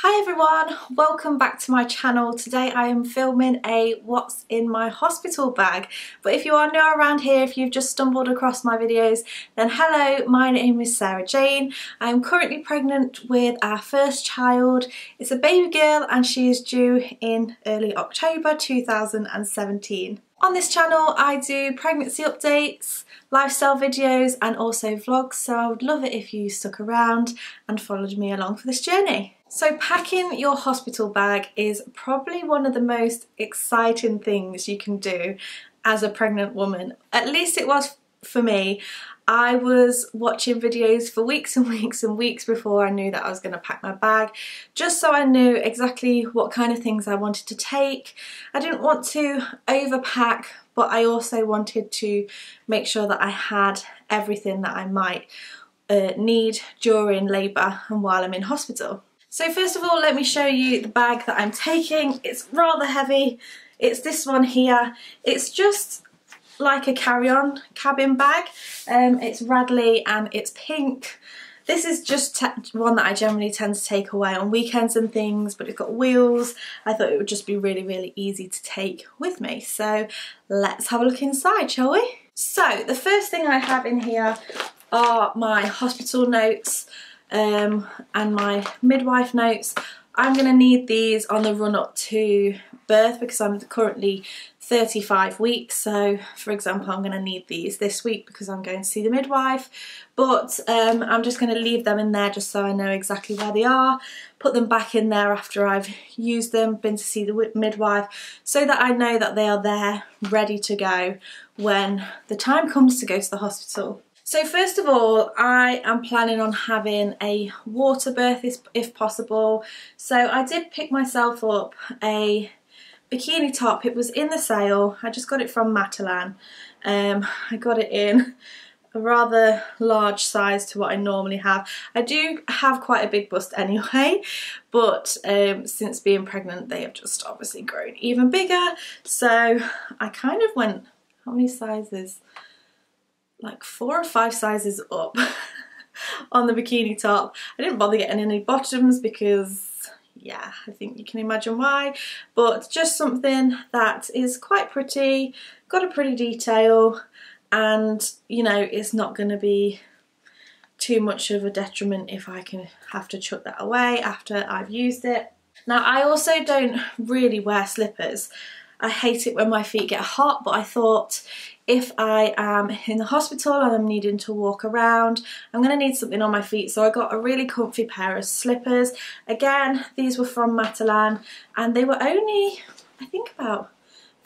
Hi everyone, welcome back to my channel. Today I am filming a what's in my hospital bag, but if you are new around here, if you've just stumbled across my videos, then hello, my name is Sarah-Jayne. I am currently pregnant with our first child. It's a baby girl and she is due in early October 2017. On this channel I do pregnancy updates, lifestyle videos and also vlogs, so I would love it if you stuck around and followed me along for this journey. So packing your hospital bag is probably one of the most exciting things you can do as a pregnant woman. At least it was for me. I was watching videos for weeks and weeks and weeks before I knew that I was going to pack my bag, just so I knew exactly what kind of things I wanted to take. I didn't want to overpack, but I also wanted to make sure that I had everything that I might need during labour and while I'm in hospital. So first of all, let me show you the bag that I'm taking. It's rather heavy. It's this one here. It's just like a carry-on cabin bag. It's Radley and it's pink. This is just one that I generally tend to take away on weekends and things, but it's got wheels. I thought it would just be really easy to take with me. So let's have a look inside, shall we? So the first thing I have in here are my hospital notes. And my midwife notes. I'm going to need these on the run up to birth because I'm currently 35 weeks, so for example I'm going to need these this week because I'm going to see the midwife, but I'm just going to leave them in there just so I know exactly where they are, put them back in there after I've used them, been to see the midwife, so that I know that they are there ready to go when the time comes to go to the hospital. So first of all, I am planning on having a water birth if possible. So I did pick myself up a bikini top. It was in the sale. I just got it from Maternity. I got it in a rather large size to what I normally have. I do have quite a big bust anyway, but since being pregnant they have just obviously grown even bigger. So I kind of went, how many sizes? Like 4 or 5 sizes up on the bikini top. I didn't bother getting any bottoms because, yeah, I think you can imagine why, but just something that is quite pretty, got a pretty detail, and you know, it's not going to be too much of a detriment if I can have to chuck that away after I've used it. Now I also don't really wear slippers. I hate it when my feet get hot, but I thought if I am in the hospital and I'm needing to walk around, I'm going to need something on my feet. So I got a really comfy pair of slippers. Again, these were from Maternity and they were only, I think, about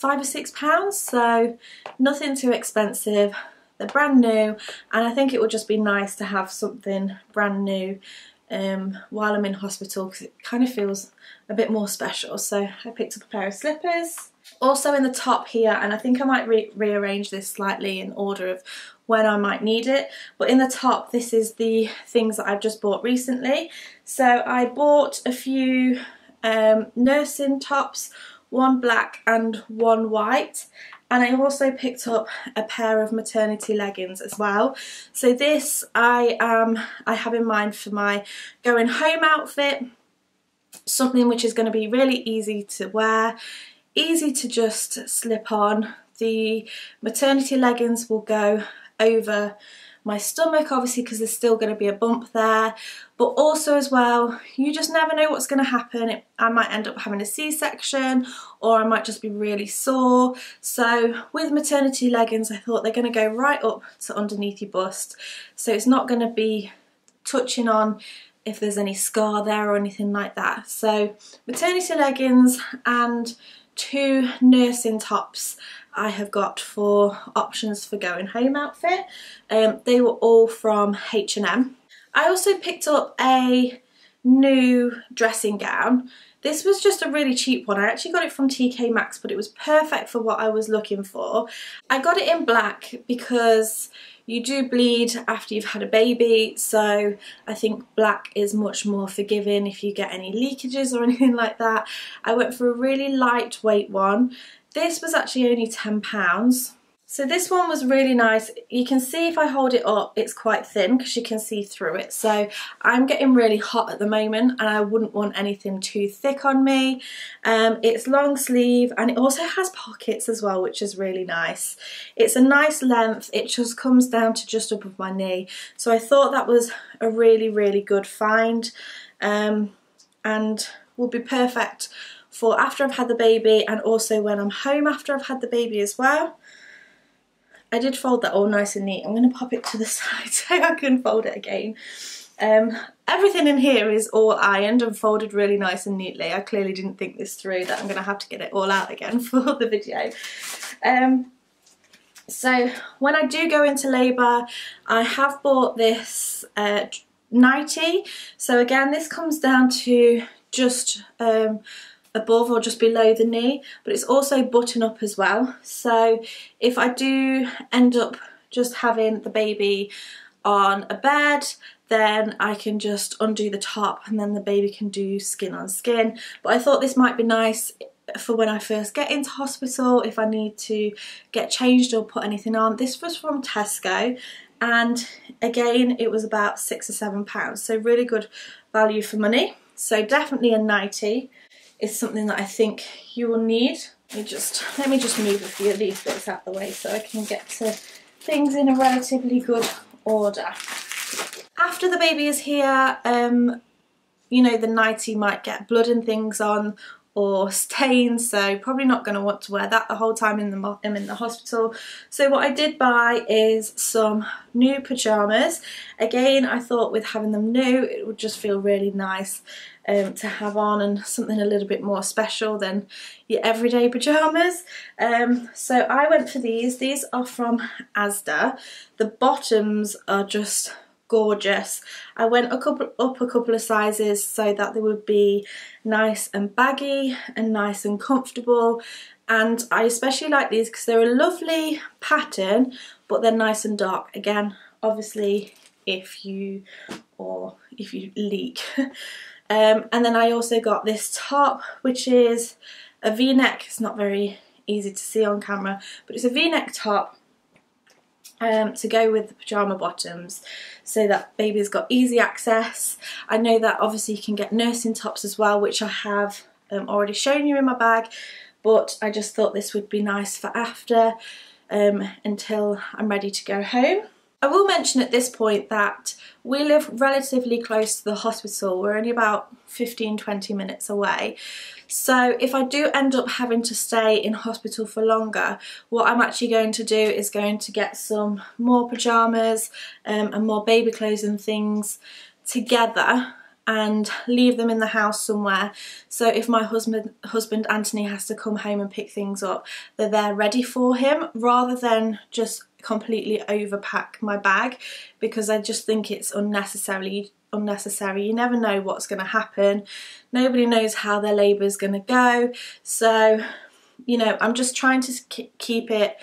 £5 or £6, so nothing too expensive. They're brand new and I think it would just be nice to have something brand new while I'm in hospital because it kind of feels a bit more special. So I picked up a pair of slippers. Also in the top here, and I think I might rearrange this slightly in order of when I might need it, but in the top this is the things that I've just bought recently. So I bought a few nursing tops, one black and one white, and I also picked up a pair of maternity leggings as well. So this I have in mind for my going home outfit, something which is going to be really easy to wear, easy to just slip on. The maternity leggings will go over my stomach obviously because there's still going to be a bump there, but also as well, you just never know what's going to happen. I might end up having a C-section or I might just be really sore. So with maternity leggings I thought they're going to go right up to underneath your bust, so it's not going to be touching on if there's any scar there or anything like that. So maternity leggings and 2 nursing tops I have got for options for going home outfit. They were all from H&M. I also picked up a new dressing gown. This was just a really cheap one. I actually got it from TK Maxx, but it was perfect for what I was looking for. I got it in black because you do bleed after you've had a baby, so I think black is much more forgiving if you get any leakages or anything like that. I went for a really lightweight one. This was actually only £10. So this one was really nice. You can see if I hold it up, it's quite thin because you can see through it. So I'm getting really hot at the moment and I wouldn't want anything too thick on me. It's long sleeve and it also has pockets as well, which is really nice. It's a nice length. It just comes down to just above my knee. So I thought that was a really, really good find, and will be perfect for after I've had the baby and also when I'm home after I've had the baby as well. I did fold that all nice and neat. I'm going to pop it to the side so I can fold it again. Everything in here is all ironed and folded really nice and neatly. I clearly didn't think this through, that I'm going to have to get it all out again for the video. So when I do go into labour, I have bought this nightie. So again, this comes down to just above or just below the knee, but it's also button up as well. So if I do end up just having the baby on a bed, then I can just undo the top and then the baby can do skin on skin. But I thought this might be nice for when I first get into hospital, if I need to get changed or put anything on. This was from Tesco and again it was about £6 or £7, so really good value for money. So definitely a nightie is something that I think you will need. Let me just move a few of these bits out the way so I can get to things in a relatively good order. After the baby is here, you know, the nightie might get blood and things on or stains, so probably not going to want to wear that the whole time I'm in the hospital. So what I did buy is some new pyjamas. Again, I thought with having them new, it would just feel really nice to have on, and something a little bit more special than your everyday pyjamas. So I went for these. These are from Asda. The bottoms are just gorgeous. I went up a couple of sizes so that they would be nice and baggy and nice and comfortable, and I especially like these because they're a lovely pattern but they're nice and dark. Again, obviously if you leak. And then I also got this top, which is a v-neck. It's not very easy to see on camera, but it's a v-neck top to go with the pyjama bottoms so that baby's got easy access. I know that obviously you can get nursing tops as well, which I have already shown you in my bag, but I just thought this would be nice for after, until I'm ready to go home. I will mention at this point that we live relatively close to the hospital. We're only about 15-20 minutes away. So if I do end up having to stay in hospital for longer, what I'm actually going to do is going to get some more pyjamas and more baby clothes and things together and leave them in the house somewhere. So if my husband Anthony has to come home and pick things up, they're there ready for him, rather than just completely overpack my bag, because I just think it's unnecessary. You never know what's going to happen. Nobody knows how their labour is going to go. So, you know, I'm just trying to keep it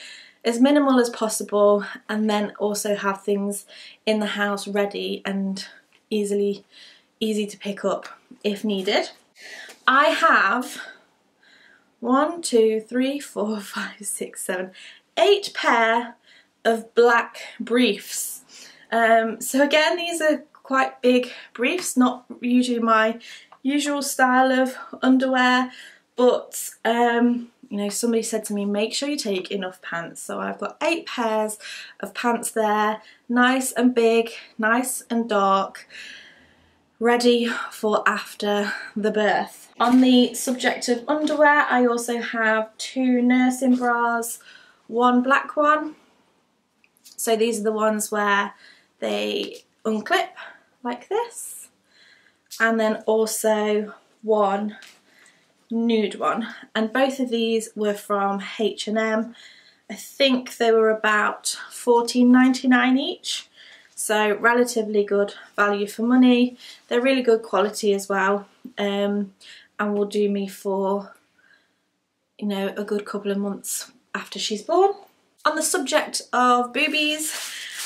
as minimal as possible, and then also have things in the house ready and easy to pick up if needed. I have 1, 2, 3, 4, 5, 6, 7, 8 pair of black briefs. So again, these are quite big briefs, not usually my usual style of underwear, but you know, somebody said to me, make sure you take enough pants. So I've got 8 pairs of pants there, nice and big, nice and dark, ready for after the birth. On the subject of underwear, I also have 2 nursing bras, 1 black one. So these are the ones where they unclip like this, and then also 1 nude one, and both of these were from H&M. I think they were about £14.99 each, so relatively good value for money. They're really good quality as well, and will do me for, you know, a good couple of months after she's born. On the subject of boobies,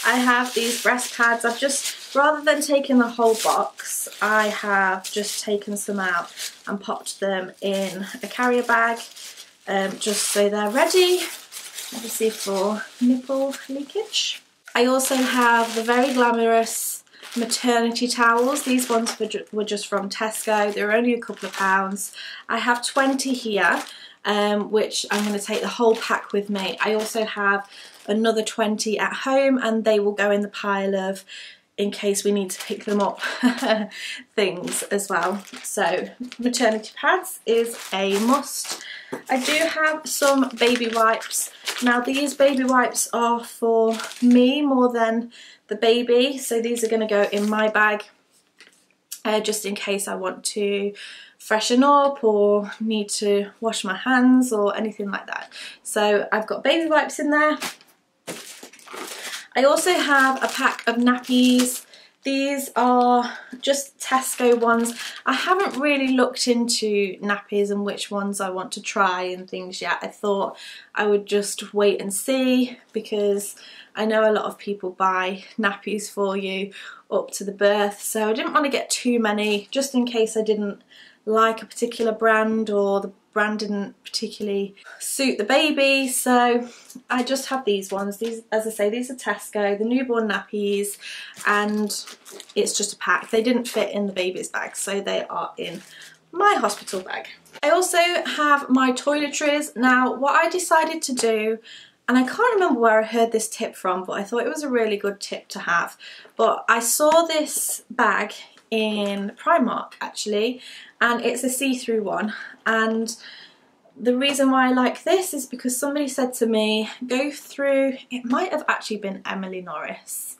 I have these breast pads. I've just, rather than taking the whole box, I have just taken some out and popped them in a carrier bag, just so they're ready. obviously for nipple leakage. I also have the very glamorous maternity towels. These ones were just from Tesco. They were only a couple of pounds. I have 20 here, which I'm going to take the whole pack with me. I also have another 20 at home, and they will go in the pile of in case we need to pick them up things as well. So maternity pads is a must. I do have some baby wipes. Now these baby wipes are for me more than the baby, so these are going to go in my bag just in case I want to freshen up or need to wash my hands or anything like that. So I've got baby wipes in there. I also have a pack of nappies. These are just Tesco ones. I haven't really looked into nappies and which ones I want to try and things yet. I thought I would just wait and see, because I know a lot of people buy nappies for you up to the birth, so I didn't want to get too many just in case I didn't like a particular brand or the brand didn't particularly suit the baby. So I just have these ones. These, as I say, these are Tesco, the newborn nappies, and it's just a pack. They didn't fit in the baby's bag, so they are in my hospital bag. I also have my toiletries. Now what I decided to do, and I can't remember where I heard this tip from, but I thought it was a really good tip to have, but I saw this bag in Primark actually, and it's a see-through one, and the reason why I like this is because somebody said to me, go through, it might have actually been Emily Norris.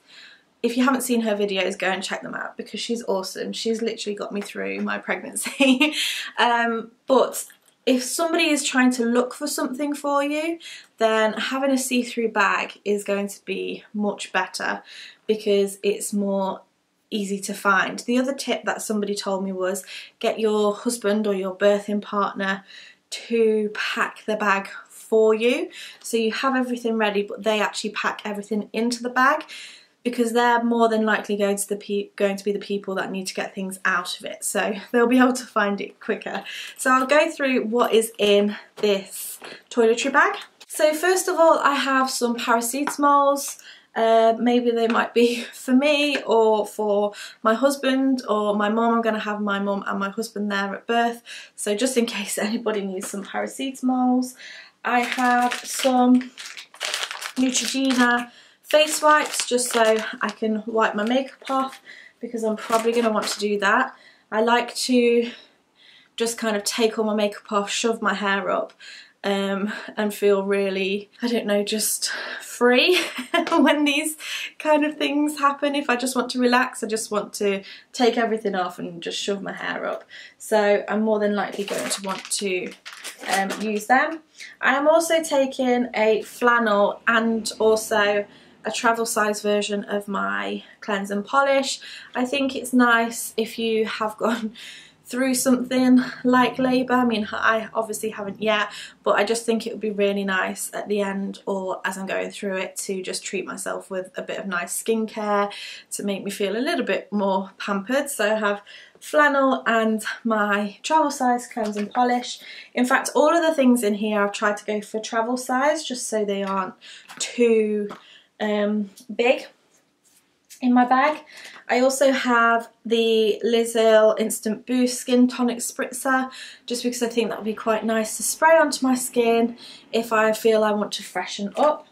If you haven't seen her videos, go and check them out because she's awesome. She's literally got me through my pregnancy. But if somebody is trying to look for something for you, then having a see-through bag is going to be much better because it's more easy to find. The other tip that somebody told me was get your husband or your birthing partner to pack the bag for you, so you have everything ready but they actually pack everything into the bag, because they're more than likely going to be the people that need to get things out of it, so they'll be able to find it quicker. So I'll go through what is in this toiletry bag. So first of all, I have some paracetamols. Maybe they might be for me or for my husband or my mum. I'm going to have my mum and my husband there at birth, so just in case anybody needs some paracetamols. I have some Neutrogena face wipes just so I can wipe my makeup off, because I'm probably going to want to do that. I like to just kind of take all my makeup off, shove my hair up, and feel really, I don't know, just free when these kind of things happen. If I just want to relax, I just want to take everything off and just shove my hair up. So I'm more than likely going to want to use them. I am also taking a flannel and also a travel size version of my cleanse and polish. I think it's nice if you have gone through something like labour. I mean, I obviously haven't yet, but I just think it would be really nice at the end or as I'm going through it to just treat myself with a bit of nice skincare to make me feel a little bit more pampered. So I have flannel and my travel size cleanse and polish. In fact, all of the things in here I've tried to go for travel size just so they aren't too big in my bag. I also have the Lizzle Instant Boost Skin Tonic Spritzer, just because I think that would be quite nice to spray onto my skin if I feel I want to freshen up.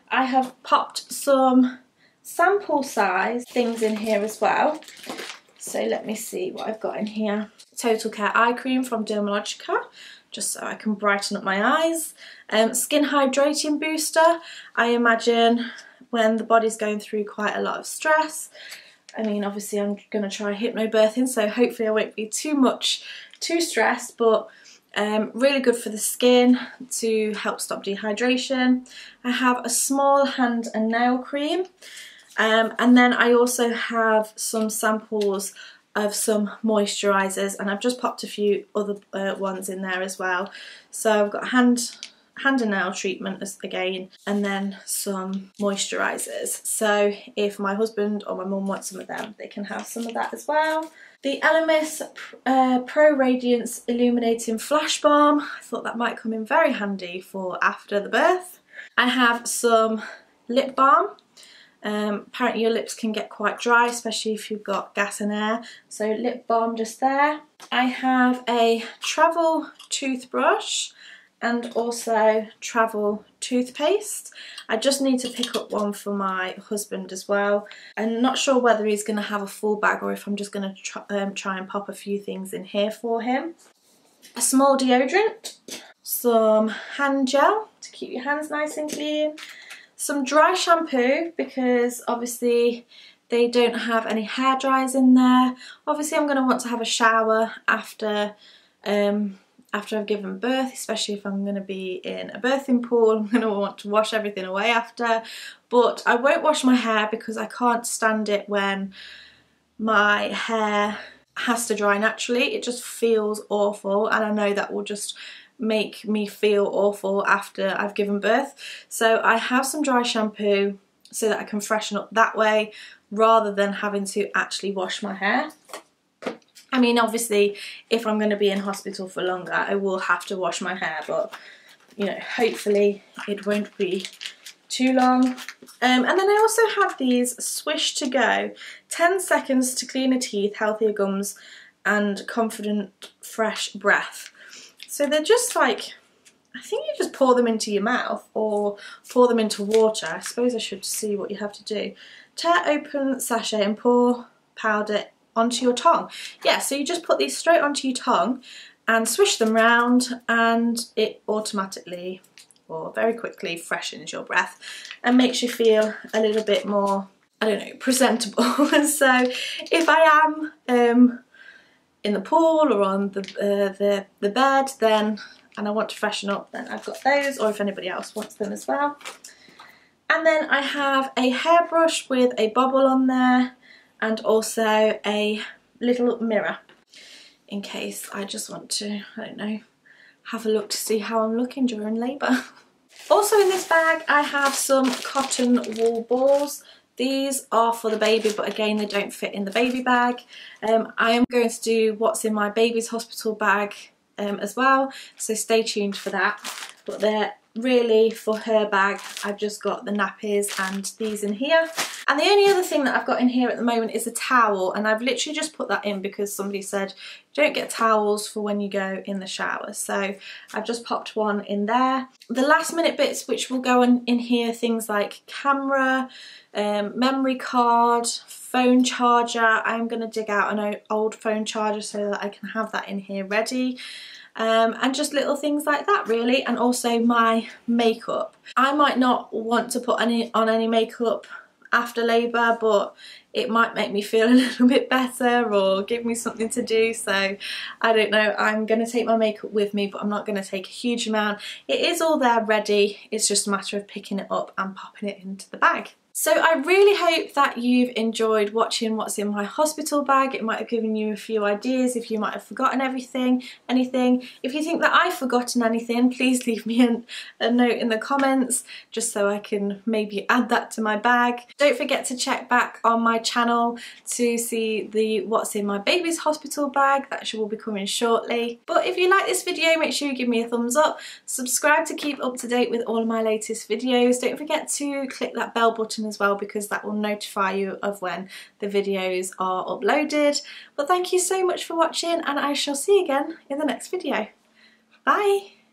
I have popped some sample size things in here as well. So let me see what I've got in here. Total Care Eye Cream from Dermalogica, just so I can brighten up my eyes. Skin Hydrating Booster. I imagine when the body's going through quite a lot of stress. I mean, obviously I'm going to try hypnobirthing, so hopefully I won't be too stressed, but really good for the skin to help stop dehydration. I have a small hand and nail cream, and then I also have some samples of some moisturisers, and I've just popped a few other ones in there as well. So I've got hand and nail treatment again, and then some moisturisers. So if my husband or my mum wants some of them, they can have some of that as well. The LMS Pro Radiance Illuminating Flash Balm. I thought that might come in very handy for after the birth. I have some lip balm. Apparently your lips can get quite dry, especially if you've got gas and air, so lip balm just there. I have a travel toothbrush and also travel toothpaste. I just need to pick up one for my husband as well. I'm not sure whether he's going to have a full bag or if I'm just going to try and pop a few things in here for him. A small deodorant, some hand gel to keep your hands nice and clean, some dry shampoo because obviously they don't have any hair dryers in there. Obviously I'm going to want to have a shower after I've given birth, especially if I'm going to be in a birthing pool. I'm going to want to wash everything away after, but I won't wash my hair because I can't stand it when my hair has to dry naturally. It just feels awful, and I know that will just make me feel awful after I've given birth. So I have some dry shampoo so that I can freshen up that way rather than having to actually wash my hair. I mean, obviously, if I'm going to be in hospital for longer, I will have to wash my hair, but, you know, hopefully it won't be too long. And then I also have these Swish to Go 10 seconds to cleaner teeth, healthier gums, and confident fresh breath. So they're just like, I think you just pour them into your mouth or pour them into water. I suppose I should see what you have to do. Tear open sachet and pour powder onto your tongue. Yeah, so you just put these straight onto your tongue and swish them round, and it automatically or very quickly freshens your breath and makes you feel a little bit more, I don't know, presentable. So if I am in the pool or on the bed then, and I want to freshen up, then I've got those, or if anybody else wants them as well. And then I have a hairbrush with a bobble on there, and also a little mirror in case I just want to, I don't know, have a look to see how I'm looking during labour. Also in this bag I have some cotton wool balls. These are for the baby, but again they don't fit in the baby bag. I am going to do what's in my baby's hospital bag as well, so stay tuned for that. But they're really for her bag. I've just got the nappies and these in here. And the only other thing that I've got in here at the moment is a towel, and I've literally just put that in because somebody said you don't get towels for when you go in the shower, so I've just popped one in there. The last minute bits which will go in here, things like camera, memory card, phone charger. I'm going to dig out an old phone charger so that I can have that in here ready. And just little things like that really, and also my makeup. I might not want to put on any makeup after labour, but it might make me feel a little bit better or give me something to do, so I don't know. I'm going to take my makeup with me, but I'm not going to take a huge amount. It is all there ready, it's just a matter of picking it up and popping it into the bag. So I really hope that you've enjoyed watching what's in my hospital bag. It might have given you a few ideas if you might have forgotten anything. If you think that I've forgotten anything, please leave me a note in the comments just so I can maybe add that to my bag. Don't forget to check back on my channel to see the what's in my baby's hospital bag. That will be coming shortly. But if you like this video, make sure you give me a thumbs up. Subscribe to keep up to date with all of my latest videos. Don't forget to click that bell button as well, because that will notify you of when the videos are uploaded. But thank you so much for watching, and I shall see you again in the next video. Bye!